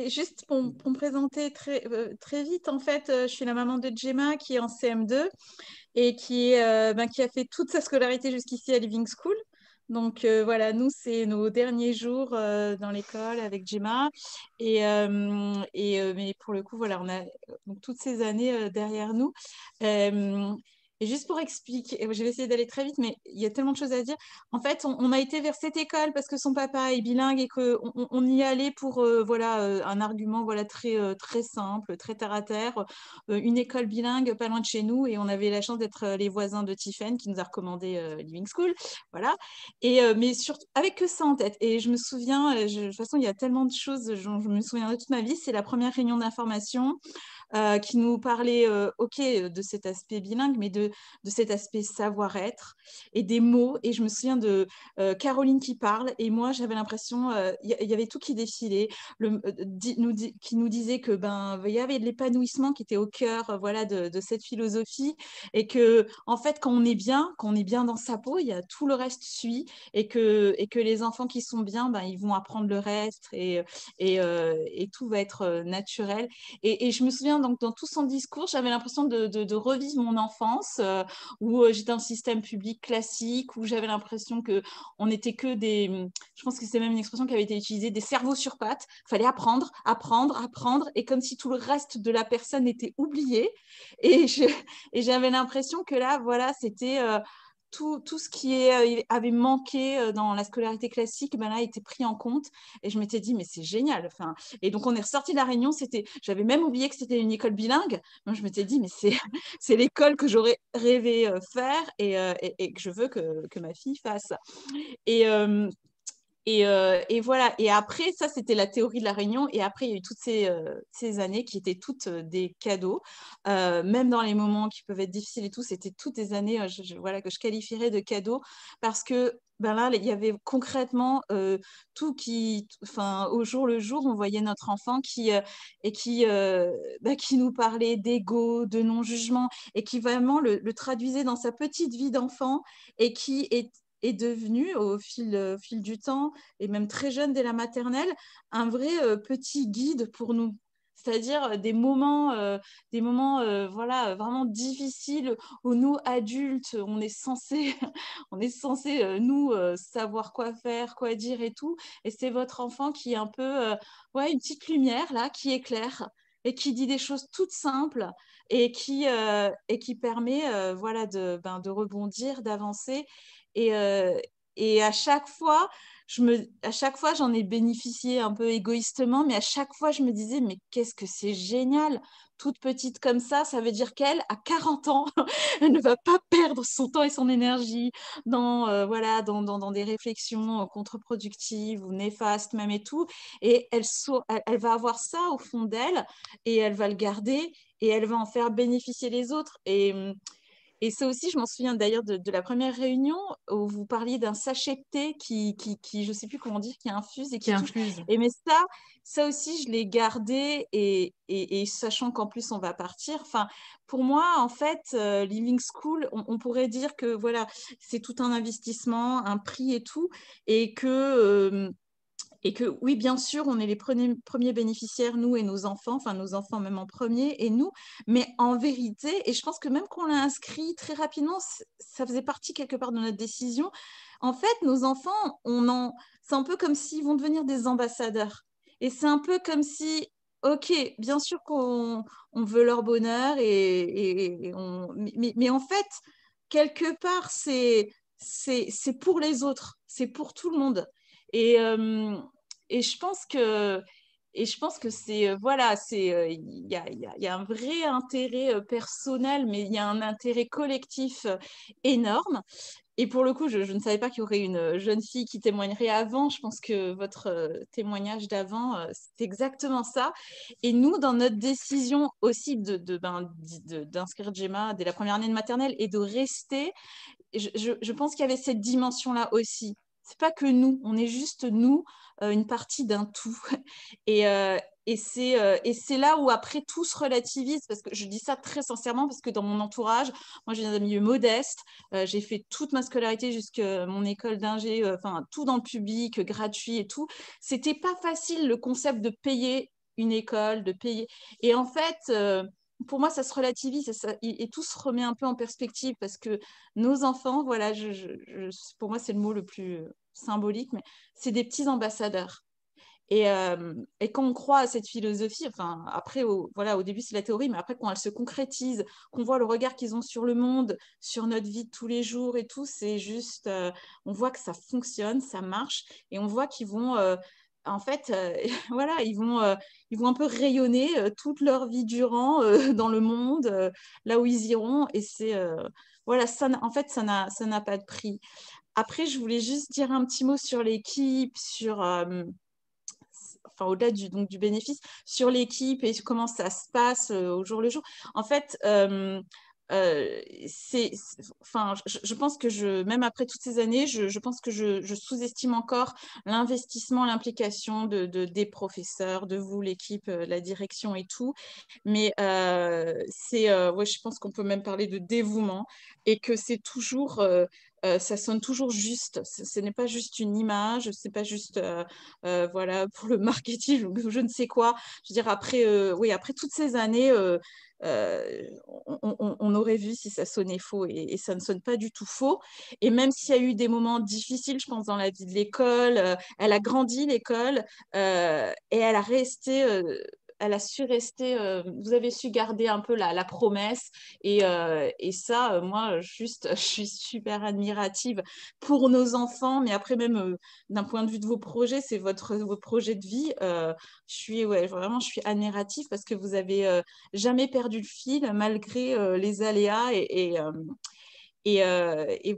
juste pour me présenter très vite, en fait, je suis la maman de Gemma qui est en CM2 et qui a fait toute sa scolarité jusqu'ici à Living School. Donc voilà, nous, c'est nos derniers jours dans l'école avec Gemma. Mais pour le coup, voilà, on a donc toutes ces années derrière nous. Euh, et juste pour expliquer, je vais essayer d'aller très vite, mais il y a tellement de choses à dire. En fait, on a été vers cette école parce que son papa est bilingue et qu'on y allait pour voilà, un argument voilà, très simple, très terre à terre. Une école bilingue pas loin de chez nous et on avait la chance d'être les voisins de Tiffen qui nous a recommandé Living School. Voilà. Mais surtout, avec que ça en tête. Et je me souviens, de toute façon, il y a tellement de choses dont je me souviendrai toute ma vie. C'est la première réunion d'information qui nous parlait, ok, de cet aspect bilingue, mais de cet aspect savoir-être et des mots. Et je me souviens de Caroline qui parle, et moi, j'avais l'impression, il y avait tout qui défilait, qui nous disait que il y avait de l'épanouissement qui était au cœur, voilà, de cette philosophie, et que, en fait, quand on est bien dans sa peau, il y a tout le reste suit, et que les enfants qui sont bien, ils vont apprendre le reste, et tout va être naturel. Et je me souviens donc dans tout son discours, j'avais l'impression de revivre mon enfance où j'étais dans un système public classique, où j'avais l'impression que on n'était que des, je pense que c'est même une expression qui avait été utilisée, des cerveaux sur pattes. Il fallait apprendre, apprendre, apprendre, et comme si tout le reste de la personne était oublié. Et j'avais l'impression que là, voilà, c'était tout ce qui avait manqué dans la scolarité classique, là, était pris en compte. Et je m'étais dit, mais c'est génial. Enfin, et donc, on est ressorti de la Réunion. J'avais même oublié que c'était une école bilingue. Moi, je m'étais dit, mais c'est l'école que j'aurais rêvé faire et que je veux que ma fille fasse. Et, euh, et voilà. Et après, ça, c'était la théorie de la Réunion. Et après, il y a eu toutes ces années qui étaient toutes des cadeaux. Même dans les moments qui peuvent être difficiles et tout, c'était toutes des années voilà, que je qualifierais de cadeaux parce que là, il y avait concrètement tout enfin, au jour le jour, on voyait notre enfant qui nous parlait d'ego, de non-jugement et qui vraiment le traduisait dans sa petite vie d'enfant et qui est devenu au fil du temps, et même très jeune dès la maternelle, un vrai petit guide pour nous. C'est-à-dire des moments voilà, vraiment difficiles où nous, adultes, on est censé nous, savoir quoi faire, quoi dire et tout. Et c'est votre enfant qui est un peu, ouais, une petite lumière là, qui éclaire et qui dit des choses toutes simples et qui permet voilà, de rebondir, d'avancer. Et, euh, et à chaque fois, j'en ai bénéficié un peu égoïstement, mais à chaque fois, je me disais, mais qu'est-ce que c'est génial! Toute petite comme ça veut dire qu'elle, à 40 ans, elle ne va pas perdre son temps et son énergie voilà, dans des réflexions contre-productives ou néfastes même et tout. Et elle va avoir ça au fond d'elle et elle va le garder et elle va en faire bénéficier les autres. Et ça aussi, je m'en souviens d'ailleurs de la première réunion où vous parliez d'un sachet de thé je ne sais plus comment dire, qui infuse et qui qui touche. infuse. Mais ça aussi, je l'ai gardé et sachant qu'en plus, on va partir. Enfin, pour moi, en fait, Living School, on pourrait dire que voilà, c'est tout un investissement, un prix et tout, et que oui, bien sûr, on est les premiers bénéficiaires, nous et nos enfants, enfin nos enfants même en premier, et nous, mais en vérité, et je pense que même qu'on l'a inscrit très rapidement, ça faisait partie quelque part de notre décision. En fait, nos enfants, c'est un peu comme s'ils vont devenir des ambassadeurs. Et c'est un peu comme si, ok, bien sûr qu'on veut leur bonheur, mais en fait, quelque part, c'est pour les autres, c'est pour tout le monde. Et, euh, et je pense que, c'est, voilà, il y a un vrai intérêt personnel, mais il y a un intérêt collectif énorme. Et pour le coup, je ne savais pas qu'il y aurait une jeune fille qui témoignerait avant. Je pense que votre témoignage d'avant, c'est exactement ça. Et nous, dans notre décision aussi d'inscrire Gemma dès la première année de maternelle et de rester, je pense qu'il y avait cette dimension-là aussi. C'est pas que nous, on est juste nous, une partie d'un tout. Et, euh, et c'est là où après tout se relativise, parce que je dis ça très sincèrement, parce que dans mon entourage, moi j'ai un milieu modeste, j'ai fait toute ma scolarité jusqu'à mon école d'ingé, enfin tout dans le public, gratuit et tout. C'était pas facile le concept de payer une école, de payer. Et en fait, pour moi, ça se relativise et tout se remet un peu en perspective parce que nos enfants, voilà, pour moi, c'est le mot le plus symbolique, mais c'est des petits ambassadeurs. Et quand on croit à cette philosophie, enfin, après, voilà, au début, c'est la théorie, mais après, quand elle se concrétise, qu'on voit le regard qu'ils ont sur le monde, sur notre vie de tous les jours et tout, c'est juste, on voit que ça fonctionne, ça marche, et on voit qu'ils vont, en fait, voilà, ils vont un peu rayonner toute leur vie durant dans le monde, là où ils iront, et c'est, voilà, en fait, ça n'a pas de prix. Après, je voulais juste dire un petit mot sur l'équipe, enfin au-delà donc, du bénéfice, sur l'équipe et comment ça se passe au jour le jour. En fait, enfin, je pense que même après toutes ces années, je pense que je sous-estime encore l'investissement, l'implication des professeurs, de vous, l'équipe, la direction et tout. Mais ouais, je pense qu'on peut même parler de dévouement et que c'est toujours, ça sonne toujours juste. Ce n'est pas juste une image, c'est pas juste, voilà, pour le marketing ou je ne sais quoi. Je veux dire, après, oui, après toutes ces années, on aurait vu si ça sonnait faux et ça ne sonne pas du tout faux. Et même s'il y a eu des moments difficiles, je pense, dans la vie de l'école, elle a grandi l'école et elle a su rester, vous avez su garder un peu la promesse. Et ça, moi, juste, je suis super admirative pour nos enfants, mais après, même d'un point de vue de vos projets, c'est vos projets de vie. Ouais, vraiment, je suis admirative parce que vous avez jamais perdu le fil malgré les aléas et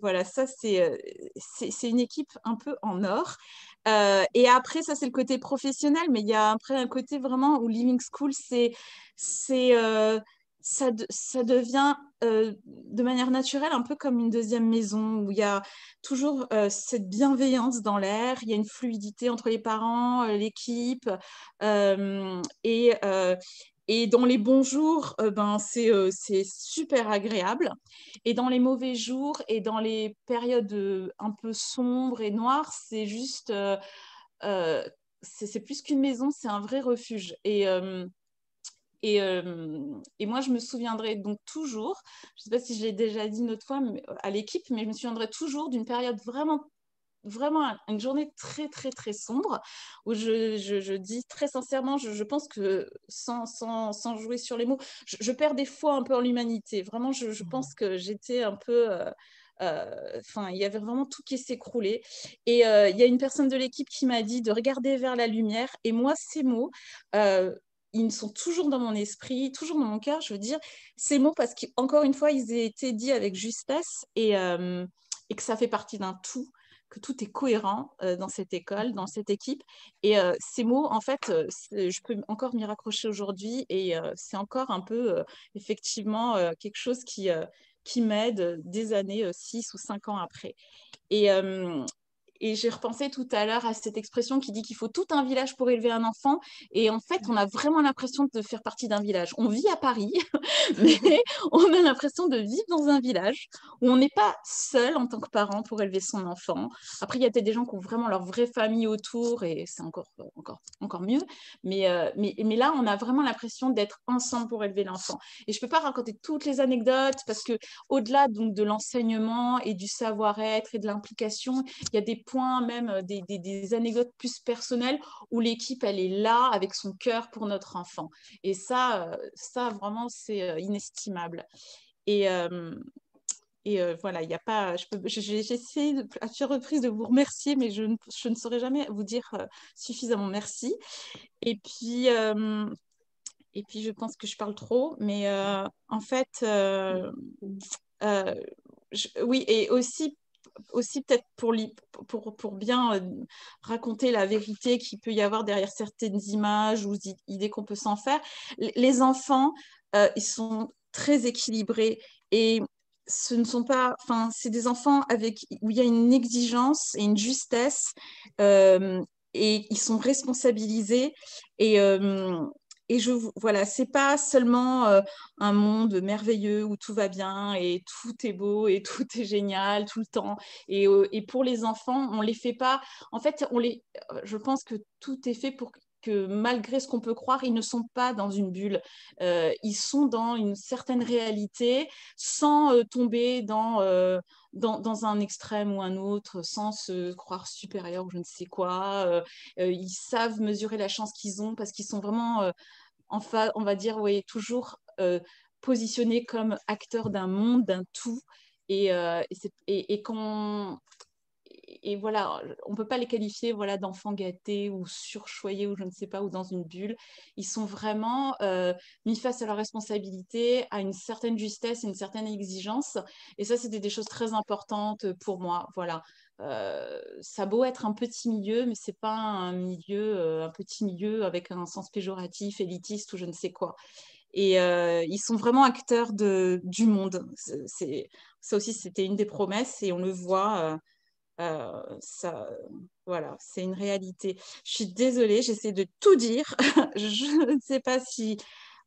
voilà, ça, c'est une équipe un peu en or. Et après, ça, c'est le côté professionnel, mais il y a après un côté vraiment où Living School, c'est, ça devient de manière naturelle un peu comme une deuxième maison où il y a toujours cette bienveillance dans l'air, il y a une fluidité entre les parents, l'équipe, euh, et, euh, et dans les bons jours, ben, c'est super agréable. Et dans les mauvais jours et dans les périodes un peu sombres et noires, c'est juste, euh, c'est plus qu'une maison, c'est un vrai refuge. Et moi, je me souviendrai donc toujours, je ne sais pas si je l'ai déjà dit une autre fois à l'équipe, mais je me souviendrai toujours d'une période vraiment une journée très, très, très sombre où je dis très sincèrement, je pense que sans jouer sur les mots, je perds des fois un peu en l'humanité. Vraiment, je pense que j'étais un peu... Enfin, il y avait vraiment tout qui s'écroulait. Et il y a une personne de l'équipe qui m'a dit de regarder vers la lumière. Et moi, ces mots, ils sont toujours dans mon esprit, toujours dans mon cœur. Je veux dire, ces mots, parce qu'encore une fois, ils ont été dits avec justesse et que ça fait partie d'un tout, que tout est cohérent dans cette école, dans cette équipe. Et ces mots, en fait, je peux encore m'y raccrocher aujourd'hui et c'est encore un peu, effectivement, quelque chose qui m'aide des années, 6 ou 5 ans après. Et, et j'ai repensé tout à l'heure à cette expression qui dit qu'il faut tout un village pour élever un enfant. Et en fait, on a vraiment l'impression de faire partie d'un village. On vit à Paris, mais on a l'impression de vivre dans un village où on n'est pas seul en tant que parent pour élever son enfant. Après, il y a peut-être des gens qui ont vraiment leur vraie famille autour et c'est encore mieux. Mais là, on a vraiment l'impression d'être ensemble pour élever l'enfant. Et je ne peux pas raconter toutes les anecdotes parce que au-delà donc de l'enseignement et du savoir-être et de l'implication, il y a des points même, des anecdotes plus personnelles où l'équipe, elle est là avec son cœur pour notre enfant. Et ça vraiment, c'est inestimable. Et, voilà, il y a pas. J'ai essayé à plusieurs reprises de vous remercier, mais je ne saurais jamais vous dire suffisamment merci. Et puis, euh, et puis, je pense que je parle trop, mais en fait, euh, oui, et aussi peut-être pour bien raconter la vérité qu'il peut y avoir derrière certaines images ou idées qu'on peut s'en faire. Les enfants, ils sont très équilibrés et ce ne sont pas, enfin, c'est des enfants où il y a une exigence et une justesse et ils sont responsabilisés et voilà, c'est pas seulement un monde merveilleux où tout va bien et tout est beau et tout est génial tout le temps. Et pour les enfants, on les fait pas. En fait, je pense que tout est fait pour que malgré ce qu'on peut croire, ils ne sont pas dans une bulle. Ils sont dans une certaine réalité sans tomber dans un extrême ou un autre, sans se croire supérieur ou je ne sais quoi. Ils savent mesurer la chance qu'ils ont parce qu'ils sont vraiment, on va dire, oui, toujours positionnés comme acteurs d'un monde, d'un tout. Et voilà, on ne peut pas les qualifier voilà, d'enfants gâtés ou surchoyés ou je ne sais pas, ou dans une bulle. Ils sont vraiment mis face à leurs responsabilités, à une certaine justesse, une certaine exigence. Et ça, c'était des choses très importantes pour moi. Voilà. Ça a beau être un petit milieu, mais c'est pas un petit milieu avec un sens péjoratif, élitiste ou je ne sais quoi. Et ils sont vraiment acteurs du monde. Ça aussi, c'était une des promesses et on le voit. Ça, voilà, c'est une réalité. Je suis désolée, j'essaie de tout dire. Je ne sais pas si.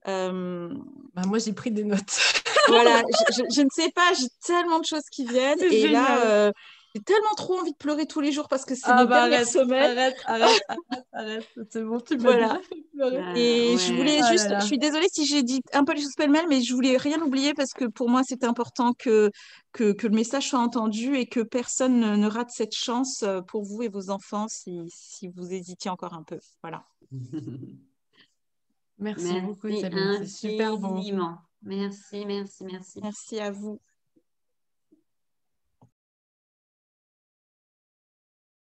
euh, Bah, moi, j'ai pris des notes. voilà, je ne sais pas, j'ai tellement de choses qui viennent. C'est Et génial. là, j'ai tellement trop envie de pleurer tous les jours parce que c'est Ah mes bah dernières arrête, semaines. arrête, arrête, arrête, arrête. C'est bon, tu m'as Voilà. déjà fait pleurer. Et je voulais Ah là juste, je là. suis désolée si j'ai dit un peu les choses pêle-mêle, mais je voulais rien oublier parce que pour moi, c'est important que le message soit entendu et que personne ne rate cette chance pour vous et vos enfants si vous hésitiez encore un peu. Voilà. Merci beaucoup, Merci Sabine. C'est super beau. infiniment. Merci, merci, merci. Merci à vous.